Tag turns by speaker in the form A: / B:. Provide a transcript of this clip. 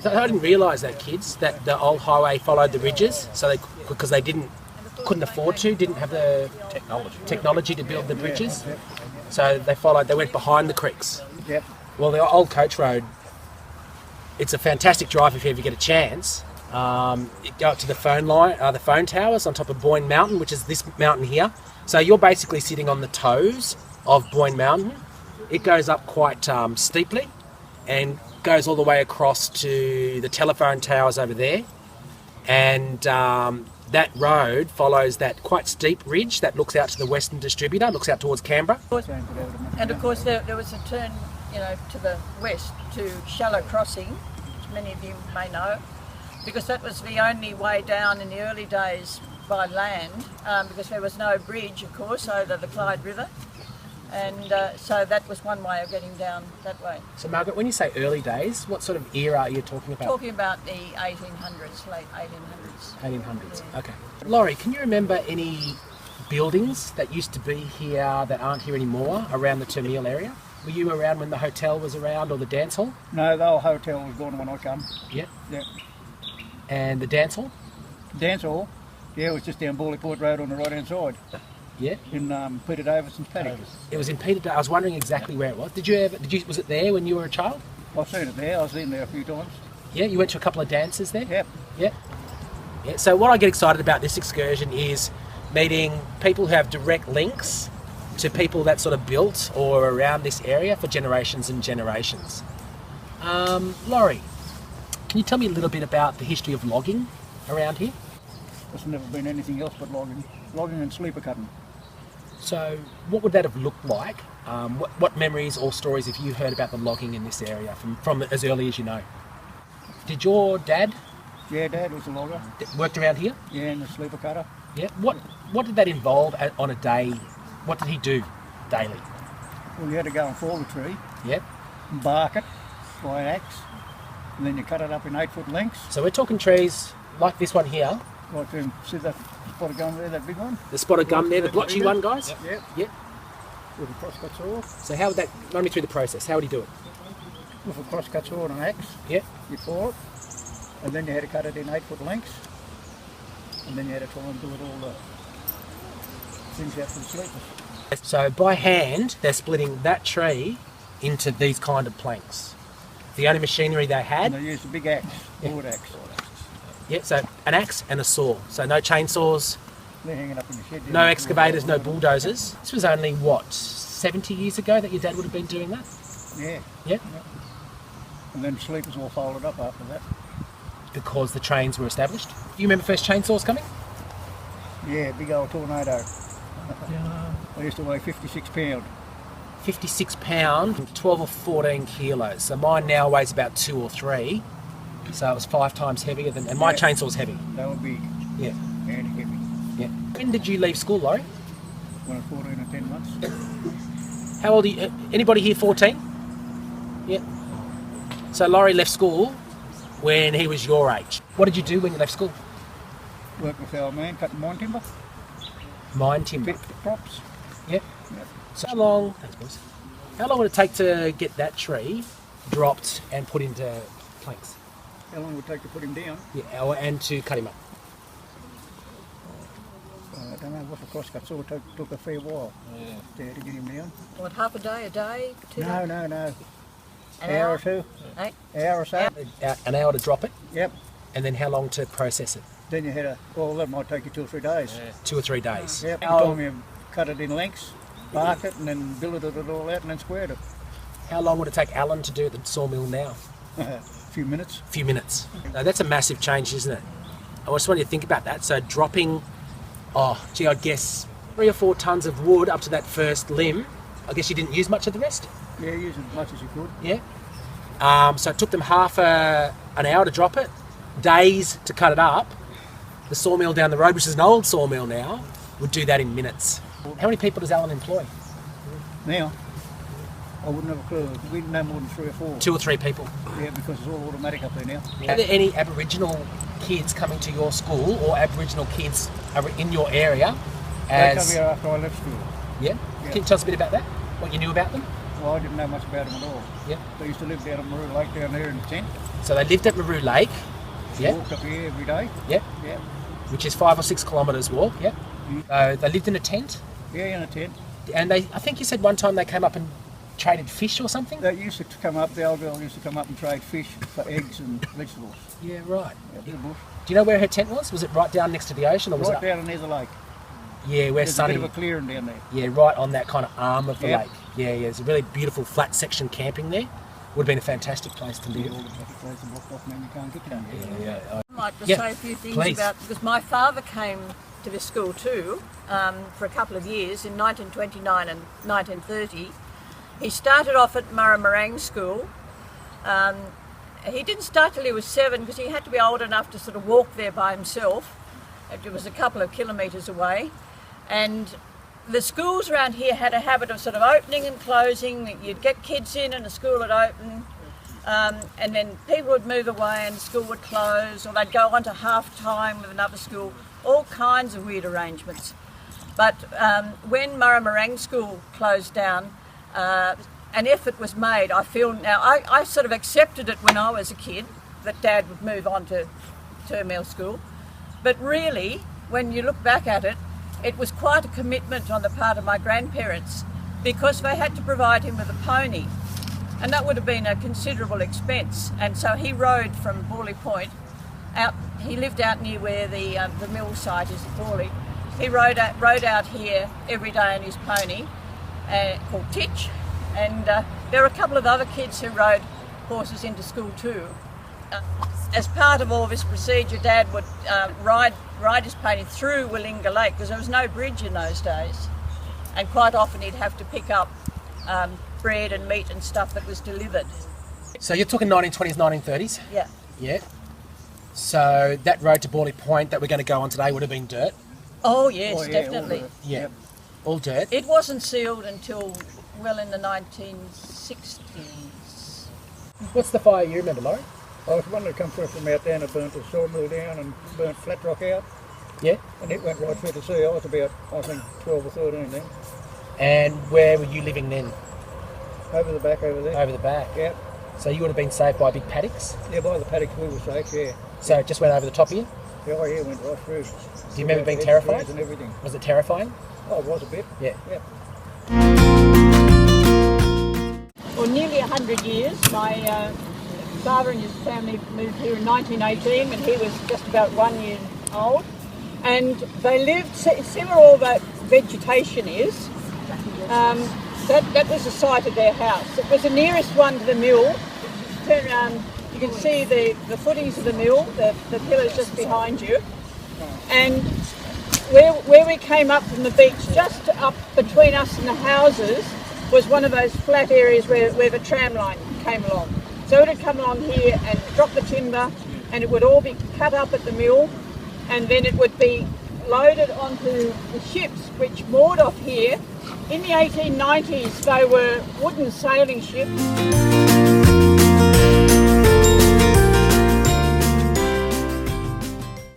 A: I didn't realise that, kids, that the old highway followed the ridges, so because they couldn't afford to, didn't have the technology to build the bridges, so they went behind the creeks.
B: Yep.
A: Well, the old coach road, it's a fantastic drive if you ever get a chance. You go up to the phone towers on top of Boyne Mountain, which is this mountain here. So you're basically sitting on the toes of Boyne Mountain. It goes up quite steeply and goes all the way across to the telephone towers over there. And that road follows that quite steep ridge that looks out to the Western Distributor, looks out towards Canberra.
C: And of course there was a turn, to the west to Shallow Crossing, which many of you may know, because that was the only way down in the early days by land, because there was no bridge, of course, over the Clyde River. And so that was one way of getting down that way.
A: So Margaret, when you say early days, what sort of era are you talking about?
C: Talking about the 1800s, late 1800s.
A: 1800s,
C: Yeah.
A: okay. Laurie, can you remember any buildings that used to be here that aren't here anymore around the Termeil area? Were you around when the hotel was around or the dance hall?
B: No, the old hotel was gone when I come.
A: Yep.
B: Yep.
A: And the dance hall?
B: Dance hall, it was just down Borley Port Road on the right hand side.
A: Yeah.
B: In Peter Davidson's paddock.
A: It was in Peter. I was wondering exactly where it was. Was it there when you were a child?
B: I've seen it there. I was in there a few times.
A: Yeah, you went to a couple of dances there?
B: Yep.
A: Yeah. Yeah. So what I get excited about this excursion is meeting people who have direct links to people that sort of built or around this area for generations and generations. Laurie, can you tell me a little bit about the history of logging around here?
B: There's never been anything else but logging and sleeper cutting.
A: So what would that have looked like? What memories or stories have you heard about the logging in this area from as early as you know? Did your dad?
B: Yeah, Dad was a logger.
A: Worked around here?
B: Yeah, and the sleeper cutter.
A: Yeah. What did that involve on a day? What did he do daily?
B: Well, you had to go and fall the tree,
A: Yep.
B: bark it by an axe, and then you cut it up in 8-foot lengths.
A: So we're talking trees like this one here.
B: Like see that spot of gum there, that big one?
A: The spotted gum there, the blotchy one, guys?
B: Yep.
A: Yep.
B: With a crosscut saw.
A: So how would that, run me through the process, how would he do it?
B: With a crosscut saw and an axe.
A: Yep.
B: You fall it, and then you had to cut it in 8-foot lengths, and then you had to try and do it all the things out for the sleepers.
A: So by hand, they're splitting that tree into these kind of planks. The only machinery they had.
B: And they used a big axe, board axe.
A: Yeah, so an axe and a saw. So no chainsaws,
B: They're hanging up in the shed.
A: no excavators, no bulldozers. This was only, 70 years ago that your dad would have been doing that?
B: Yeah.
A: Yeah.
B: And then the sleepers all folded up after that.
A: Because the trains were established. You remember first chainsaws coming?
B: Yeah, big old tornado.
A: Yeah.
B: I used to weigh 56 pound.
A: 56 pound, 12 or 14 kilos. So mine now weighs about 2 or 3. So it was 5 times heavier than, and my chainsaw's heavy.
B: They were big
A: Yeah.
B: and heavy.
A: Yeah. When did you leave school, Laurie?
B: When I was 14 and 10 months.
A: How old are you? Anybody here 14? Yeah. So Laurie left school when he was your age. What did you do when you left school?
B: Worked with our man, cutting mine timber,
A: Mine timber.
B: pit props.
A: Yep.
B: Yep.
A: So thanks boys. How long would it take to get that tree dropped and put into planks?
B: How long would it take to put him down?
A: Yeah, and to cut him up?
B: I don't know what the crosscut saw took a fair while to get him down.
C: What, half a day, 2 days?
B: No.
C: An
B: Hour or two.
C: Eh?
B: Hour or so.
A: An hour to drop it,
B: Yep.
A: and then how long to process it?
B: Then you had that might take you 2 or 3 days.
A: 2 or 3 days.
B: Yep. Every time you cut it in lengths, bark it, and then billeted it all out and then squared it.
A: How long would it take Alan to do at the sawmill now?
B: A few minutes.
A: A few minutes. Now, that's a massive change, isn't it? I just want you to think about that. So dropping, I guess 3 or 4 tons of wood up to that first limb. I guess you didn't use much of the rest?
B: Yeah, use as much as you could.
A: Yeah. So it took them half an hour to drop it, days to cut it up. The sawmill down the road, which is an old sawmill now, would do that in minutes. How many people does Alan employ?
B: Now, I wouldn't have a clue. We didn't know more than 3 or 4.
A: 2 or 3 people.
B: Yeah, because it's all automatic up there now.
A: Are there any Aboriginal kids coming to your school or Aboriginal kids in your area?
B: They come here after I left school.
A: Yeah?
B: Yeah.
A: Can you tell us a bit about that? What you knew about them?
B: Well, I didn't know much about them at all.
A: Yeah.
B: They used to live down at Maru Lake down there in the tent.
A: So they lived at Maru Lake. Yeah.
B: Walked up here every day.
A: Yeah.
B: Yeah.
A: Which is 5 or 6 kilometres walk. Yeah. They lived in a tent.
B: Yeah, in a tent.
A: And I think you said one time they came up and traded fish or something?
B: They used to come up, the old girl used to come up and trade fish for eggs and vegetables.
A: Yeah, right.
B: Yeah, in the bush.
A: Do you know where her tent was? Was it right down next to the ocean, or was
B: Right
A: it
B: down near the lake.
A: Yeah, where
B: There's
A: Sunny.
B: a bit of a clearing down there.
A: Yeah, right on that kind of arm of the
B: Yep.
A: lake. Yeah, it's a really beautiful flat section camping there. Would have been a fantastic place to
B: Yeah,
A: live.
B: all the bloody places are blocked off, man, you can't get down there.
A: Yeah.
C: I'd like to
A: Yeah,
C: say a few things
A: please.
C: about, because my father came to this school too for a couple of years in 1929 and 1930. He started off at Murramarang School. He didn't start till he was 7 because he had to be old enough to sort of walk there by himself. It was a couple of kilometres away. And the schools around here had a habit of sort of opening and closing. You'd get kids in and the school would open, and then people would move away and the school would close, or they'd go on to half-time with another school, all kinds of weird arrangements. But when Murramarang School closed down, an effort was made. I feel now, I sort of accepted it when I was a kid, that Dad would move on to Termeil School. But really, when you look back at it, it was quite a commitment on the part of my grandparents, because they had to provide him with a pony, and that would have been a considerable expense. And so he rode from Borley Point out. He lived out near where the mill site is at Borley. He rode out here every day on his pony, called Titch, and there were a couple of other kids who rode horses into school too. As part of all this procedure, Dad would ride his pony through Willinga Lake, because there was no bridge in those days, and quite often he'd have to pick up bread and meat and stuff that was delivered.
A: So you're talking 1920s, 1930s?
C: Yeah.
A: Yeah. So that road to Borley Point that we're going to go on today would have been dirt?
C: Oh yes,
B: Oh, yeah,
C: definitely.
B: all the-
A: Yeah.
B: Yep.
A: All dirt?
C: It wasn't sealed until well in the 1960s.
A: What's the fire you remember, Laurie?
B: I was one that come through from out there and it burnt the sawmill down and burnt Flat Rock out,
A: Yeah.
B: and it went right through the sea. I was about, I think, 12 or 13 then.
A: And where were you living then?
B: Over the back over there.
A: Over the back?
B: Yeah.
A: So you would have been saved by big paddocks?
B: Yeah, by the paddocks we were safe, yeah.
A: So it just went over the top of you?
B: Yeah, oh, yeah, went right through.
A: Do you remember being
B: Edge
A: terrified?
B: roads and everything.
A: Was it terrifying?
B: Oh, it was a bit.
A: Yeah.
B: Yeah.
C: For nearly 100 years, my father and his family moved here in 1918 when he was just about 1 year old, and they lived, see where all that vegetation is? That was the site of their house. It was the nearest one to the mill. Turn around, you can see the footings of the mill, the pillars just behind you, and where we came up from the beach, just up between us and the houses, was one of those flat areas where the tram line came along. So it would come along here and drop the timber, and it would all be cut up at the mill, and then it would be loaded onto the ships which moored off here. In the 1890s, they were wooden sailing ships.